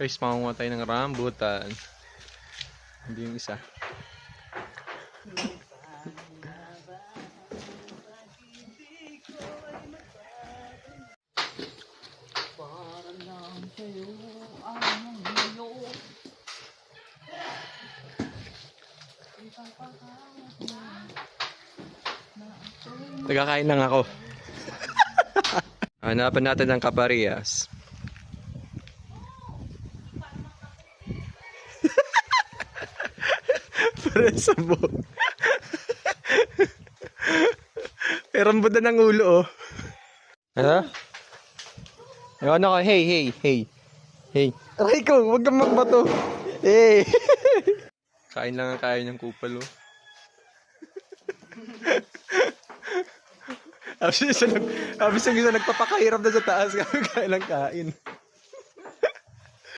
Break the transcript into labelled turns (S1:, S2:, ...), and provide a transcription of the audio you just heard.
S1: Guys, makunguha tayo ng rambutan. Hindi yung isa. Nagkakain lang ako. Hanapan natin ng kaparias. Para sa buhok. May rambutan ng ulo, oh. Ano? Ano ka? Hey. Aray ko, huwag kang magbato. Hey. Kain lang ang kain ng kupal, oh. Habis yung isa nagpapakahirap na sa taas. Kain lang kain.